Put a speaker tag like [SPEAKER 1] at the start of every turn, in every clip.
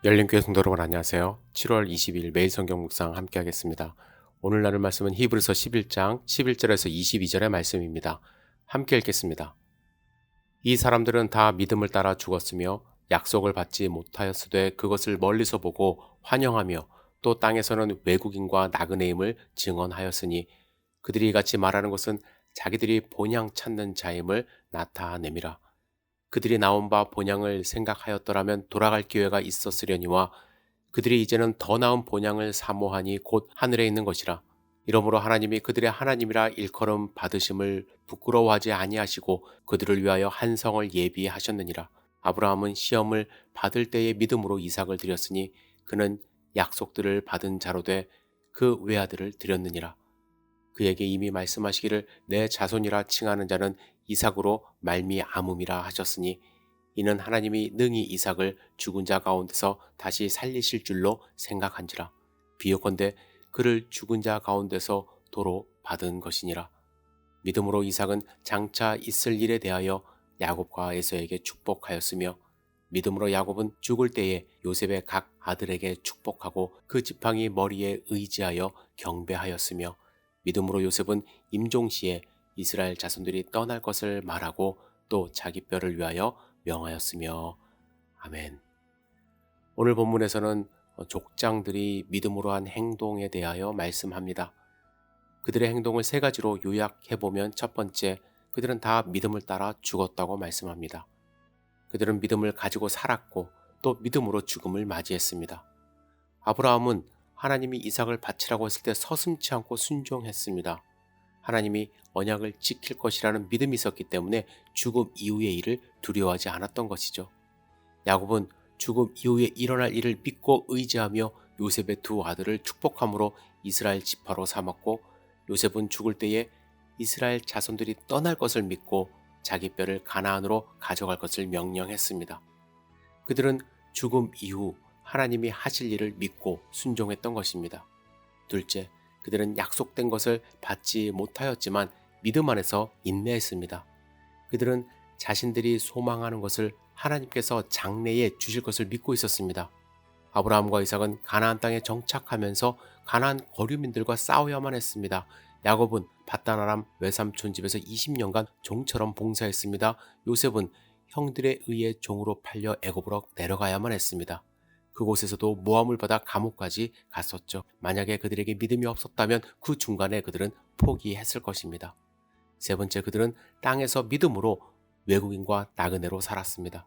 [SPEAKER 1] 열린교회 성도 여러분 안녕하세요. 7월 20일 매일 성경 묵상 함께 하겠습니다. 오늘 나눌 말씀은 히브리서 11장 11절에서 22절의 말씀입니다. 함께 읽겠습니다. 이 사람들은 다 믿음을 따라 죽었으며 약속을 받지 못하였으되 그것을 멀리서 보고 환영하며 또 땅에서는 외국인과 나그네임을 증언하였으니 그들이 같이 말하는 것은 자기들이 본향 찾는 자임을 나타내미라. 그들이 나온 바 본향을 생각하였더라면 돌아갈 기회가 있었으려니와 그들이 이제는 더 나은 본향을 사모하니 곧 하늘에 있는 것이라. 이러므로 하나님이 그들의 하나님이라 일컬음 받으심을 부끄러워하지 아니하시고 그들을 위하여 한 성을 예비하셨느니라. 아브라함은 시험을 받을 때의 믿음으로 이삭을 드렸으니 그는 약속들을 받은 자로 돼 그 외아들을 드렸느니라. 그에게 이미 말씀하시기를 내 자손이라 칭하는 자는 이삭으로 말미암음이라 하셨으니 이는 하나님이 능히 이삭을 죽은 자 가운데서 다시 살리실 줄로 생각한지라. 비유컨대 그를 죽은 자 가운데서 도로 받은 것이니라. 믿음으로 이삭은 장차 있을 일에 대하여 야곱과 에서에게 축복하였으며 믿음으로 야곱은 죽을 때에 요셉의 각 아들에게 축복하고 그 지팡이 머리에 의지하여 경배하였으며 믿음으로 요셉은 임종시에 이스라엘 자손들이 떠날 것을 말하고 또 자기 뼈를 위하여 명하였으며. 아멘. 오늘 본문에서는 족장들이 믿음으로 한 행동에 대하여 말씀합니다. 그들의 행동을 세 가지로 요약해보면 첫 번째, 그들은 다 믿음을 따라 죽었다고 말씀합니다. 그들은 믿음을 가지고 살았고 또 믿음으로 죽음을 맞이했습니다. 아브라함은 하나님이 이삭을 바치라고 했을 때 서슴지 않고 순종했습니다. 하나님이 언약을 지킬 것이라는 믿음이 있었기 때문에 죽음 이후의 일을 두려워하지 않았던 것이죠. 야곱은 죽음 이후에 일어날 일을 믿고 의지하며 요셉의 두 아들을 축복함으로 이스라엘 지파로 삼았고, 요셉은 죽을 때에 이스라엘 자손들이 떠날 것을 믿고 자기 뼈를 가나안으로 가져갈 것을 명령했습니다. 그들은 죽음 이후 하나님이 하실 일을 믿고 순종했던 것입니다. 둘째, 그들은 약속된 것을 받지 못하였지만 믿음 안에서 인내했습니다. 그들은 자신들이 소망하는 것을 하나님께서 장래에 주실 것을 믿고 있었습니다. 아브라함과 이삭은 가나안 땅에 정착하면서 가나안 거류민들과 싸워야만 했습니다. 야곱은 밧단 아람 외삼촌 집에서 20년간 종처럼 봉사했습니다. 요셉은 형들에 의해 종으로 팔려 애굽으로 내려가야만 했습니다. 그곳에서도 모함을 받아 감옥까지 갔었죠. 만약에 그들에게 믿음이 없었다면 그 중간에 그들은 포기했을 것입니다. 세 번째, 그들은 땅에서 믿음으로 외국인과 나그네로 살았습니다.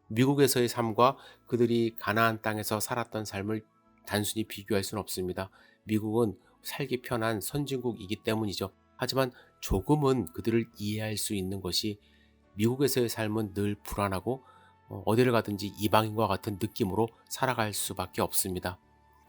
[SPEAKER 1] 미국에서의 삶과 그들이 가나안 땅에서 살았던 삶을 단순히 비교할 수는 없습니다. 미국은 살기 편한 선진국이기 때문이죠. 하지만 조금은 그들을 이해할 수 있는 것이 미국에서의 삶은 늘 불안하고 어디를 가든지 이방인과 같은 느낌으로 살아갈 수밖에 없습니다.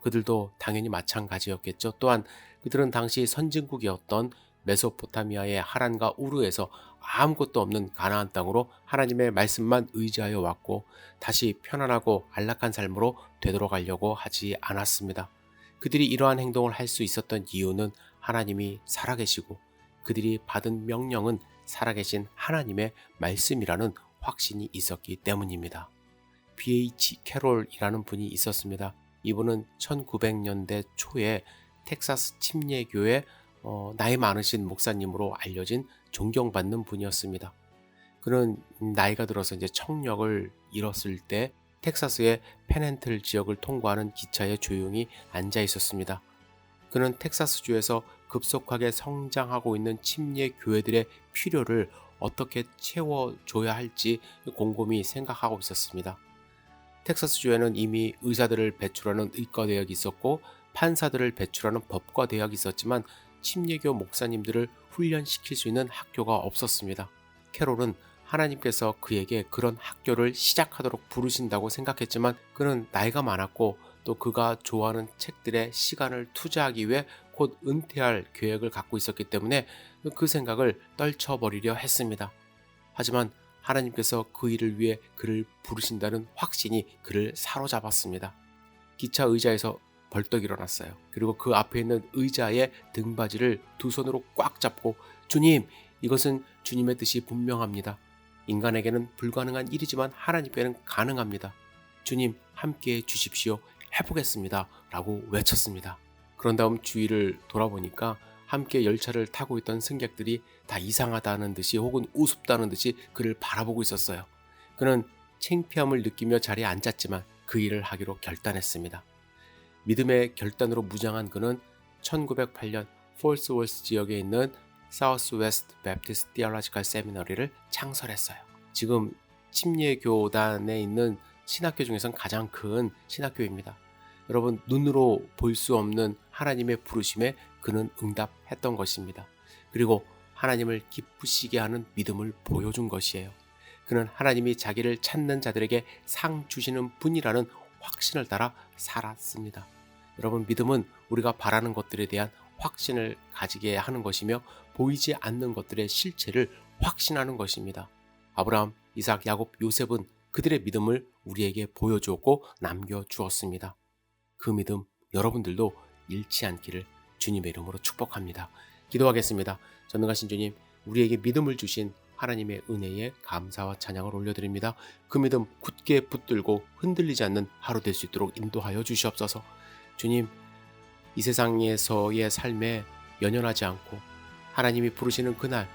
[SPEAKER 1] 그들도 당연히 마찬가지였겠죠. 또한 그들은 당시 선진국이었던 메소포타미아의 하란과 우르에서 아무것도 없는 가나안 땅으로 하나님의 말씀만 의지하여 왔고 다시 편안하고 안락한 삶으로 되돌아가려고 하지 않았습니다. 그들이 이러한 행동을 할 수 있었던 이유는 하나님이 살아계시고 그들이 받은 명령은 살아계신 하나님의 말씀이라는 확신이 있었기 때문입니다. B.H. 캐롤이라는 분이 있었습니다. 이분은 1900년대 초에 텍사스 침례교회 나이 많으신 목사님으로 알려진 존경받는 분이었습니다. 그는 나이가 들어서 이제 청력을 잃었을 때 텍사스의 페넨틀 지역을 통과하는 기차에 조용히 앉아 있었습니다. 그는 텍사스주에서 급속하게 성장하고 있는 침례 교회들의 필요를 어떻게 채워줘야 할지 곰곰이 생각하고 있었습니다. 텍사스주에는 이미 의사들을 배출하는 의과대학이 있었고 판사들을 배출하는 법과대학이 있었지만 침례교 목사님들을 훈련시킬 수 있는 학교가 없었습니다. 캐롤은 하나님께서 그에게 그런 학교를 시작하도록 부르신다고 생각했지만 그는 나이가 많았고 또 그가 좋아하는 책들에 시간을 투자하기 위해 곧 은퇴할 계획을 갖고 있었기 때문에 그 생각을 떨쳐버리려 했습니다. 하지만 하나님께서 그 일을 위해 그를 부르신다는 확신이 그를 사로잡았습니다. 기차 의자에서 벌떡 일어났어요. 그리고 그 앞에 있는 의자의 등받이를 두 손으로 꽉 잡고 주님, 이것은 주님의 뜻이 분명합니다. 인간에게는 불가능한 일이지만 하나님께는 가능합니다. 주님 함께해 주십시오. 해보겠습니다. 라고 외쳤습니다. 그런 다음 주위를 돌아보니까 함께 열차를 타고 있던 승객들이 다 이상하다는 듯이 혹은 우습다는 듯이 그를 바라보고 있었어요. 그는 창피함을 느끼며 자리에 앉았지만 그 일을 하기로 결단했습니다. 믿음의 결단으로 무장한 그는 1908년 폴스월스 지역에 있는 사우스웨스트 베프티스트 디얼로지컬 세미너리를 창설했어요. 지금 침례교단에 있는 신학교 중에선 가장 큰 신학교입니다. 여러분, 눈으로 볼 수 없는 하나님의 부르심에 그는 응답했던 것입니다. 그리고 하나님을 기쁘시게 하는 믿음을 보여준 것이에요. 그는 하나님이 자기를 찾는 자들에게 상 주시는 분이라는 확신을 따라 살았습니다. 여러분, 믿음은 우리가 바라는 것들에 대한 확신을 가지게 하는 것이며 보이지 않는 것들의 실체를 확신하는 것입니다. 아브라함, 이삭, 야곱, 요셉은 그들의 믿음을 우리에게 보여주었고 남겨주었습니다. 그 믿음 여러분들도 잃지 않기를 주님의 이름으로 축복합니다. 기도하겠습니다. 전능하신 주님, 우리에게 믿음을 주신 하나님의 은혜에 감사와 찬양을 올려드립니다. 그 믿음 굳게 붙들고 흔들리지 않는 하루 될 수 있도록 인도하여 주시옵소서. 주님, 이 세상에서의 삶에 연연하지 않고 하나님이 부르시는 그날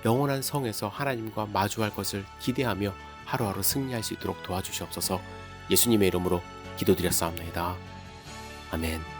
[SPEAKER 1] 영원한 성에서 하나님과 마주할 것을 기대하며 하루하루 승리할 수 있도록 도와주시옵소서. 예수님의 이름으로 기도드렸사옵나이다. 아멘.